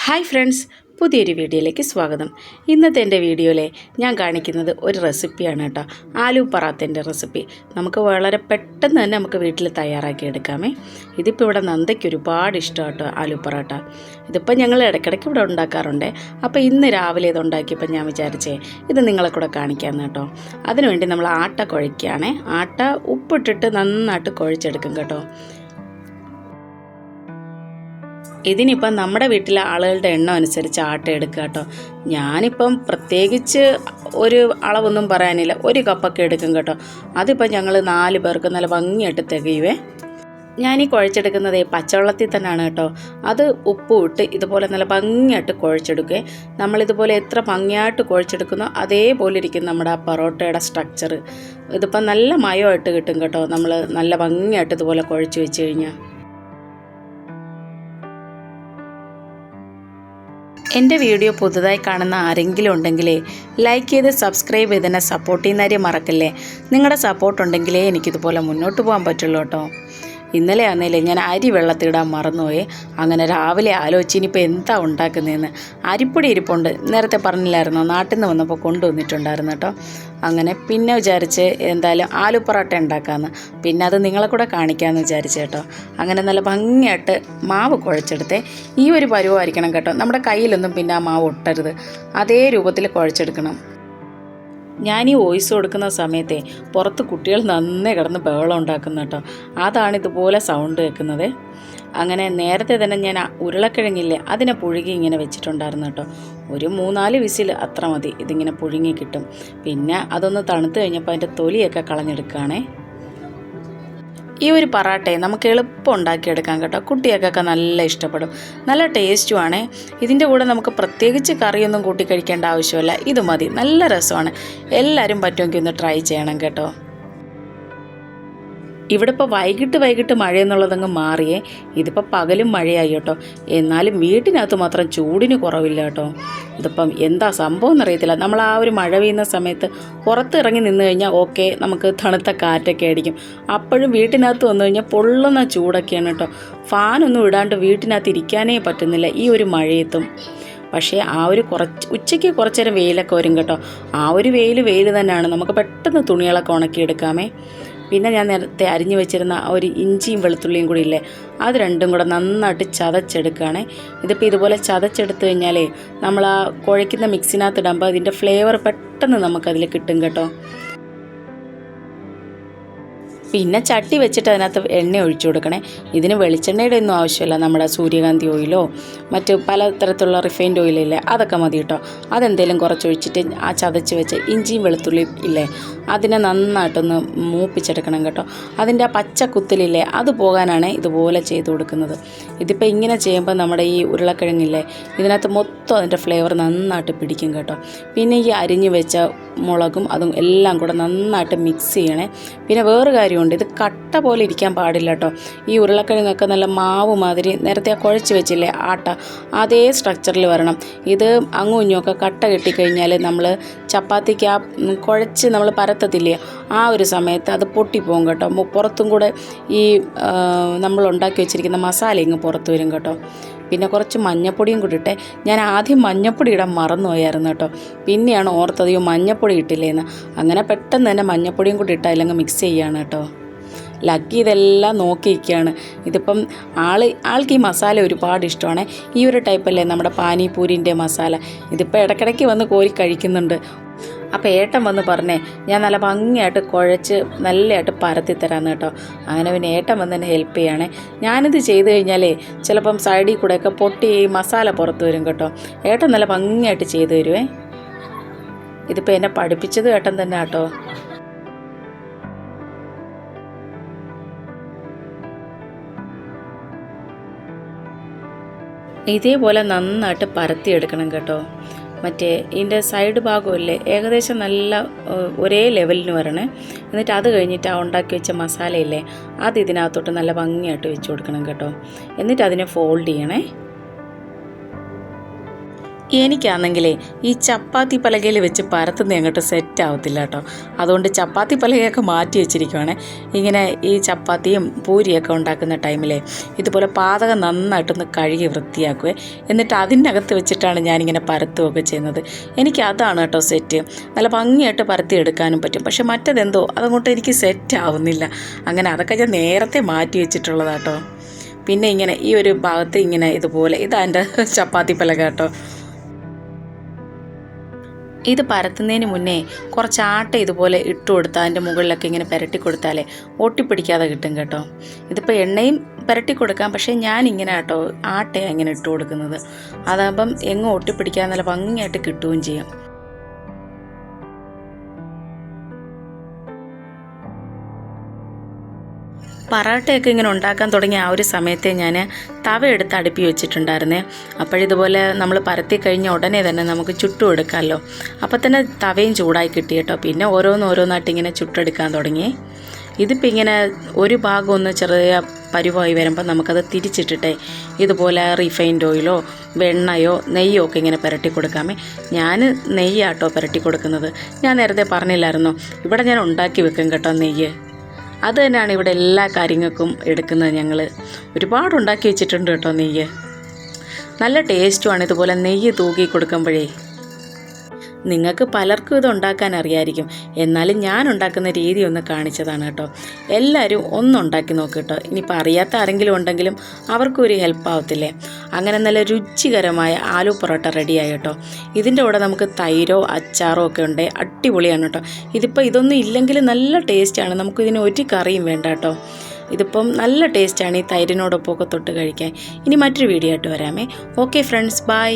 Hi friends, പുതിയൊരു വീഡിയോയിലേക്ക് സ്വാഗതം. ഇന്നത്തെ എൻ്റെ വീഡിയോയിൽ ഞാൻ കാണിക്കുന്നത് ഒരു റെസിപ്പിയാണ് കേട്ടോ. ആലു പറാത്തൻ്റെ റെസിപ്പി നമുക്ക് വളരെ പെട്ടെന്ന് തന്നെ നമുക്ക് വീട്ടിൽ തയ്യാറാക്കി എടുക്കാമേ. ഇതിപ്പോൾ ഇവിടെ നന്ദയ്ക്ക് ഒരുപാട് ഇഷ്ടം കേട്ടോ ആലു പറാട്ട. ഇതിപ്പോൾ ഞങ്ങൾ ഇടയ്ക്കിടയ്ക്ക് ഇവിടെ ഉണ്ടാക്കാറുണ്ട്. അപ്പോൾ ഇന്ന് രാവിലെ ഇത് ഉണ്ടാക്കിയപ്പോൾ ഞാൻ വിചാരിച്ചേ ഇത് നിങ്ങളെ കൂടെ കാണിക്കാമെന്ന് കേട്ടോ. അതിനുവേണ്ടി നമ്മൾ ആട്ട കുഴയ്ക്കുകയാണേ. ആട്ട ഉപ്പിട്ടിട്ട് നന്നായിട്ട് കുഴച്ചെടുക്കും കേട്ടോ. ഇതിനിപ്പം നമ്മുടെ വീട്ടിലെ ആളുകളുടെ എണ്ണം അനുസരിച്ച് ആട്ട എടുക്കുക കേട്ടോ. ഞാനിപ്പം പ്രത്യേകിച്ച് ഒരു അളവൊന്നും പറയാനില്ല, ഒരു കപ്പൊക്കെ എടുക്കും കേട്ടോ. അതിപ്പം ഞങ്ങൾ 4 പേർക്ക് നല്ല ഭംഗിയായിട്ട് തികയുവേ. ഞാനീ കുഴച്ചെടുക്കുന്നത് പച്ചവെള്ളത്തിൽ തന്നെയാണ് കേട്ടോ. അത് ഉപ്പ് ഇട്ട് ഇതുപോലെ നല്ല ഭംഗിയായിട്ട് കുഴച്ചെടുക്കുക. നമ്മളിതുപോലെ എത്ര ഭംഗിയായിട്ട് കുഴച്ചെടുക്കുന്നോ അതേപോലെ ഇരിക്കും നമ്മുടെ ആ പൊറോട്ടയുടെ സ്ട്രക്ചർ. ഇതിപ്പം നല്ല മയമായിട്ട് കിട്ടും കേട്ടോ, നമ്മൾ നല്ല ഭംഗിയായിട്ട് ഇതുപോലെ കുഴച്ച് വെച്ച് കഴിഞ്ഞാൽ. എൻ്റെ വീഡിയോ പുതുതായി കാണുന്ന ആരെങ്കിലും ഉണ്ടെങ്കിൽ ലൈക്ക് ചെയ്ത് സബ്സ്ക്രൈബ് ചെയ്ത് തന്നെ സപ്പോർട്ട് ചെയ്യുന്ന കാര്യം മറക്കല്ലേ. നിങ്ങളുടെ സപ്പോർട്ട് ഉണ്ടെങ്കിലേ എനിക്കിതുപോലെ മുന്നോട്ട് പോകാൻ പറ്റുള്ളൂ കേട്ടോ. ഇന്നലെ ആണെങ്കിലേ ഞാൻ അരി വെള്ളത്തിടാൻ മറന്നുപോയി. അങ്ങനെ രാവിലെ ആലോചിച്ച് ഇനിയിപ്പോൾ എന്താ ഉണ്ടാക്കുന്നതെന്ന്. അരിപ്പൊടി ഇരിപ്പുണ്ട്, നേരത്തെ പറഞ്ഞില്ലായിരുന്നോ, നാട്ടിൽ നിന്ന് വന്നപ്പോൾ കൊണ്ടുവന്നിട്ടുണ്ടായിരുന്നു കേട്ടോ. അങ്ങനെ പിന്നെ വിചാരിച്ച് എന്തായാലും ആലു പൊറോട്ട ഉണ്ടാക്കാമെന്ന്. പിന്നെ അത് നിങ്ങളെ കൂടെ കാണിക്കാമെന്ന് വിചാരിച്ചു കേട്ടോ. അങ്ങനെ നല്ല ഭംഗിയായിട്ട് മാവ് കുഴച്ചെടുത്തേ. ഈ ഒരു പരുവമായിരിക്കണം കേട്ടോ, നമ്മുടെ കയ്യിലൊന്നും പിന്നെ ആ മാവ് ഒട്ടരുത്. അതേ രൂപത്തിൽ കുഴച്ചെടുക്കണം. ഞാൻ ഈ വോയിസ് കൊടുക്കുന്ന സമയത്തെ പുറത്ത് കുട്ടികൾ നന്നായി കിടന്ന് ബഹളം ഉണ്ടാക്കുന്നു കേട്ടോ. അതാണ് ഇതുപോലെ സൗണ്ട് കേൾക്കുന്നത്. അങ്ങനെ നേരത്തെ തന്നെ ഞാൻ ഉരുളക്കിഴങ്ങില്ലേ അതിനെ പുഴുകി ഇങ്ങനെ വെച്ചിട്ടുണ്ടായിരുന്നു കേട്ടോ. ഒരു 3-4 വിസിൽ അത്ര മതി, ഇതിങ്ങനെ പുഴുങ്ങി കിട്ടും. പിന്നെ അതൊന്ന് തണുത്ത് കഴിഞ്ഞപ്പോൾ അതിൻ്റെ തൊലിയൊക്കെ കളഞ്ഞെടുക്കുകയാണേ. ഈ ഒരു പൊറാട്ടയെ നമുക്ക് എളുപ്പം ഉണ്ടാക്കിയെടുക്കാം കേട്ടോ. കുട്ടികൾക്കൊക്കെ നല്ല ഇഷ്ടപ്പെടും, നല്ല ടേസ്റ്റുമാണ്. ഇതിൻ്റെ കൂടെ നമുക്ക് പ്രത്യേകിച്ച് കറിയൊന്നും കൂട്ടി കഴിക്കേണ്ട ആവശ്യമില്ല, ഇത് മതി, നല്ല രസമാണ്. എല്ലാവരും പറ്റുമെങ്കിൽ ഒന്ന് ട്രൈ ചെയ്യണം കേട്ടോ. ഇവിടെ ഇപ്പോൾ വൈകിട്ട് മഴയെന്നുള്ളതങ്ങ് മാറിയേ. ഇതിപ്പോൾ പകലും മഴയായി കേട്ടോ. എന്നാലും വീട്ടിനകത്ത് മാത്രം ചൂടിന് കുറവില്ല കേട്ടോ. ഇതിപ്പം എന്താ സംഭവം എന്നറിയത്തില്ല. നമ്മൾ ആ ഒരു മഴ പെയ്യുന്ന സമയത്ത് പുറത്തിറങ്ങി നിന്ന് കഴിഞ്ഞാൽ ഓക്കെ, നമുക്ക് തണുത്ത കാറ്റൊക്കെ അടിക്കും. അപ്പോഴും വീട്ടിനകത്ത് വന്നു കഴിഞ്ഞാൽ പൊള്ളുന്ന ചൂടൊക്കെയാണ് കേട്ടോ. ഫാനൊന്നും ഇടാണ്ട് വീട്ടിനകത്ത് ഇരിക്കാനേ പറ്റുന്നില്ല ഈ ഒരു മഴയത്തും. പക്ഷേ ആ ഒരു ഉച്ചയ്ക്ക് കുറച്ച് നേരം വെയിലൊക്കെ വരും കേട്ടോ. ആ ഒരു വെയിൽ തന്നെയാണ്, നമുക്ക് പെട്ടെന്ന് തുണികളൊക്കെ ഉണക്കിയെടുക്കാമേ. പിന്നെ ഞാൻ നേരത്തെ അരിഞ്ഞു വെച്ചിരുന്ന ഒരു ഇഞ്ചിയും വെളുത്തുള്ളിയും കൂടി ഇല്ലേ, അത് രണ്ടും കൂടെ നന്നായിട്ട് ചതച്ചെടുക്കുകയാണ്. ഇതിപ്പോൾ ഇതുപോലെ ചതച്ചെടുത്ത് കഴിഞ്ഞാലേ നമ്മൾ ആ കുഴയ്ക്കുന്ന മിക്സിനകത്ത് ഇടുമ്പോൾ അതിൻ്റെ ഫ്ലേവർ പെട്ടെന്ന് നമുക്കതിൽ കിട്ടും കേട്ടോ. പിന്നെ ചട്ടി വെച്ചിട്ട് അതിനകത്ത് എണ്ണ ഒഴിച്ചു കൊടുക്കണേ. ഇതിന് വെളിച്ചെണ്ണയുടെ ഒന്നും ആവശ്യമില്ല, നമ്മുടെ സൂര്യകാന്തി ഓയിലോ മറ്റ് പലതരത്തിലുള്ള റിഫൈൻഡ് ഓയിലില്ലേ അതൊക്കെ മതി കേട്ടോ. അതെന്തെങ്കിലും കുറച്ചൊഴിച്ചിട്ട് ആ ചതച്ച് വെച്ച് ഇഞ്ചിയും വെളുത്തുള്ളിയും ഇല്ലേ അതിനെ നന്നായിട്ടൊന്ന് മൂപ്പിച്ചെടുക്കണം കേട്ടോ. അതിൻ്റെ ആ പച്ച കുത്തലില്ലേ അത് പോകാനാണ് ഇതുപോലെ ചെയ്ത് കൊടുക്കുന്നത്. ഇതിപ്പോൾ ഇങ്ങനെ ചെയ്യുമ്പോൾ നമ്മുടെ ഈ ഉരുളക്കിഴങ്ങില്ലേ ഇതിനകത്ത് മൊത്തം അതിൻ്റെ ഫ്ലേവർ നന്നായിട്ട് പിടിക്കും കേട്ടോ. പിന്നെ ഈ അരിഞ്ഞു വെച്ച മുളകും അതും എല്ലാം കൂടെ നന്നായിട്ട് മിക്സ് ചെയ്യണേ. പിന്നെ വേറെ കാര്യമുണ്ട്, ഇത് കട്ട പോലെ ഇരിക്കാൻ പാടില്ല കേട്ടോ. ഈ ഉരുളക്കിഴങ്ങൊക്കെ നല്ല മാവ് മാതിരി നേരത്തെ ആ കുഴച്ച് വെച്ചില്ലേ ആട്ട, അതേ സ്ട്രക്ചറിൽ വരണം. ഇത് അങ്ങും ഇങ്ങുമൊക്കെ കട്ട കെട്ടിക്കഴിഞ്ഞാൽ നമ്മൾ ചപ്പാത്തിക്ക് ആ കുഴച്ച് നമ്മൾ പരത്തത്തില്ലേ ആ ഒരു സമയത്ത് അത് പൊട്ടിപ്പോകും കേട്ടോ. പുറത്തും കൂടെ ഈ നമ്മൾ ഉണ്ടാക്കി വെച്ചിരിക്കുന്ന മസാല ഇങ്ങ് പുറത്ത് വരും കേട്ടോ. പിന്നെ കുറച്ച് മഞ്ഞപ്പൊടിയും കൂടി ഇട്ടേ. ഞാൻ ആദ്യം മഞ്ഞപ്പൊടി ഇടാൻ മറന്നുപോയായിരുന്നു കേട്ടോ. പിന്നെയാണ് ഓർത്തത് മഞ്ഞപ്പൊടി ഇട്ടില്ലേന്ന്. അങ്ങനെ പെട്ടെന്ന് തന്നെ മഞ്ഞപ്പൊടിയും കൂടി ഇട്ടാൽ അല്ലെങ്കിൽ മിക്സ് ചെയ്യുകയാണ് കേട്ടോ. ലക്കി ഇതെല്ലാം നോക്കിയിരിക്കുകയാണ്. ഇതിപ്പം ആൾക്ക് ഈ മസാല ഒരുപാട് ഇഷ്ടമാണ്. ഈ ഒരു ടൈപ്പല്ലേ നമ്മുടെ പാനിപൂരിൻ്റെ മസാല. ഇതിപ്പോൾ ഇടയ്ക്കിടയ്ക്ക് വന്ന് കോരി കഴിക്കുന്നുണ്ട്. അപ്പോൾ ഏട്ടൻ വന്ന് പറഞ്ഞേ ഞാൻ നല്ല ഭംഗിയായിട്ട് കുഴച്ച് നല്ലതായിട്ട് പരത്തി തരാമെന്ന് കേട്ടോ. അങ്ങനെ പിന്നെ ഏട്ടൻ വന്ന് എന്നെ ഹെൽപ്പ് ചെയ്യണേ. ഞാനിത് ചെയ്ത് കഴിഞ്ഞാലേ ചിലപ്പം സൈഡിൽ കൂടെയൊക്കെ പൊട്ടി ഈ മസാല പുറത്ത് വരും കേട്ടോ. ഏട്ടൻ നല്ല ഭംഗിയായിട്ട് ചെയ്ത് തരുവേ. ഇതിപ്പോൾ എന്നെ പഠിപ്പിച്ചത് ഏട്ടൻ തന്നെ കേട്ടോ. ഇതേപോലെ നന്നായിട്ട് പരത്തിയെടുക്കണം കേട്ടോ. മറ്റേ ഇതിൻ്റെ സൈഡ് ഭാഗമല്ലേ ഏകദേശം നല്ല ഒരേ ലെവലിന് വരണേ. എന്നിട്ട് അത് കഴിഞ്ഞിട്ട് ആ ഉണ്ടാക്കി വെച്ച മസാലയില്ലേ അത് ഇതിനകത്തോട്ട് നല്ല ഭംഗിയായിട്ട് വെച്ച് കൊടുക്കണം കേട്ടോ. എന്നിട്ട് അതിനെ ഫോൾഡ് ചെയ്യണേ. എനിക്കാണെങ്കിലേ ഈ ചപ്പാത്തി പലകയിൽ വെച്ച് പരത്തുന്ന അങ്ങോട്ട് സെറ്റ് ആവത്തില്ല കേട്ടോ. അതുകൊണ്ട് ചപ്പാത്തി പലകയൊക്കെ മാറ്റി വെച്ചിരിക്കുവാണ്. ഇങ്ങനെ ഈ ചപ്പാത്തിയും പൂരിയൊക്കെ ഉണ്ടാക്കുന്ന ടൈമിലെ ഇതുപോലെ പാതകം നന്നായിട്ടൊന്ന് കഴുകി വൃത്തിയാക്കുവേ. എന്നിട്ട് അതിൻ്റെ അകത്ത് വെച്ചിട്ടാണ് ഞാനിങ്ങനെ പരത്തുകയൊക്കെ ചെയ്യുന്നത്. എനിക്ക് അതാണ് കേട്ടോ സെറ്റ്. നല്ല ഭംഗിയായിട്ട് പരത്തി എടുക്കാനും പറ്റും. പക്ഷെ മറ്റതെന്തോ അതങ്ങോട്ട് എനിക്ക് സെറ്റ് ആവുന്നില്ല. അങ്ങനെ അതൊക്കെ ഞാൻ നേരത്തെ മാറ്റി വെച്ചിട്ടുള്ളതാട്ടോ. പിന്നെ ഇങ്ങനെ ഈ ഒരു ഭാഗത്ത് ഇങ്ങനെ ഇതുപോലെ ഇതാൻ്റെ ചപ്പാത്തി പലക കേട്ടോ. ഇത് പരത്തുന്നതിന് മുന്നേ കുറച്ച് ആട്ട ഇതുപോലെ ഇട്ട് കൊടുത്താൽ അതിൻ്റെ മുകളിലൊക്കെ ഇങ്ങനെ പുരട്ടി കൊടുത്താലേ ഒട്ടിപ്പിടിക്കാതെ കിട്ടും കേട്ടോ. ഇതിപ്പോൾ എണ്ണയും പുരട്ടി കൊടുക്കാം, പക്ഷേ ഞാനിങ്ങനെ കേട്ടോ ആട്ടയാണ് ഇങ്ങനെ ഇട്ട് കൊടുക്കുന്നത്. അതാകുമ്പം എങ്ങും ഒട്ടിപ്പിടിക്കാതെ നല്ല ഭംഗിയായിട്ട് കിട്ടുകയും ചെയ്യും. പറാട്ടയൊക്കെ ഇങ്ങനെ ഉണ്ടാക്കാൻ തുടങ്ങിയ ആ ഒരു സമയത്തെ ഞാൻ തവ എടുത്ത് അടുപ്പി വെച്ചിട്ടുണ്ടായിരുന്നേ. അപ്പോഴിതുപോലെ നമ്മൾ പരത്തി കഴിഞ്ഞ ഉടനെ തന്നെ നമുക്ക് ചുട്ടും എടുക്കാമല്ലോ. അപ്പോൾ തന്നെ തവയും ചൂടായി കിട്ടി കേട്ടോ. പിന്നെ ഓരോന്നായിട്ട് ഇങ്ങനെ ചുട്ടെടുക്കാൻ തുടങ്ങി. ഇതിപ്പോൾ ഇങ്ങനെ ഒരു ഭാഗം ഒന്ന് ചെറിയ പരുവായി വരുമ്പോൾ നമുക്കത് തിരിച്ചിട്ടിട്ടേ ഇതുപോലെ റിഫൈൻഡ് ഓയിലോ വെണ്ണയോ നെയ്യോ ഒക്കെ ഇങ്ങനെ പുരട്ടി കൊടുക്കാമേ. ഞാൻ നെയ്യാട്ടോ പുരട്ടി കൊടുക്കുന്നത്. ഞാൻ നേരത്തെ പറഞ്ഞില്ലായിരുന്നോ, ഇവിടെ ഞാൻ ഉണ്ടാക്കി വെക്കും കേട്ടോ നെയ്യ്. അത് തന്നെയാണ് ഇവിടെ എല്ലാ കാര്യങ്ങൾക്കും എടുക്കുന്നത്. ഞങ്ങൾ ഒരുപാട് ഉണ്ടാക്കി വെച്ചിട്ടുണ്ട് കേട്ടോ നെയ്യ്. നല്ല ടേസ്റ്റുമാണ് ഇതുപോലെ നെയ്യ് തൂക്കി കൊടുക്കുമ്പോഴേ. നിങ്ങൾക്ക് പലർക്കും ഇത് ഉണ്ടാക്കാൻ അറിയായിരിക്കും, എന്നാലും ഞാൻ ഉണ്ടാക്കുന്ന രീതി ഒന്ന് കാണിച്ചതാണ് കേട്ടോ. എല്ലാവരും ഒന്നുണ്ടാക്കി നോക്ക് കേട്ടോ. ഇനിയിപ്പോൾ അറിയാത്ത ആരെങ്കിലും ഉണ്ടെങ്കിലും അവർക്കും ഒരു ഹെൽപ്പ് ആവത്തില്ലേ. അങ്ങനെ നല്ല രുചികരമായ ആലു പൊറോട്ട റെഡിയായി കേട്ടോ. ഇതിൻ്റെ കൂടെ നമുക്ക് തൈരോ അച്ചാറോ ഒക്കെ ഉണ്ട്, അടിപൊളിയാണ് കേട്ടോ. ഇതിപ്പോൾ ഇതൊന്നും ഇല്ലെങ്കിൽ നല്ല ടേസ്റ്റാണ്. നമുക്കിതിന് ഒരു കറിയും വേണ്ട കേട്ടോ. ഇതിപ്പം നല്ല ടേസ്റ്റാണ് ഈ തൈരിനോടൊപ്പമൊക്കെ തൊട്ട് കഴിക്കാൻ. ഇനി മറ്റൊരു വീഡിയോ ആയിട്ട് വരാമേ. Okay friends, by.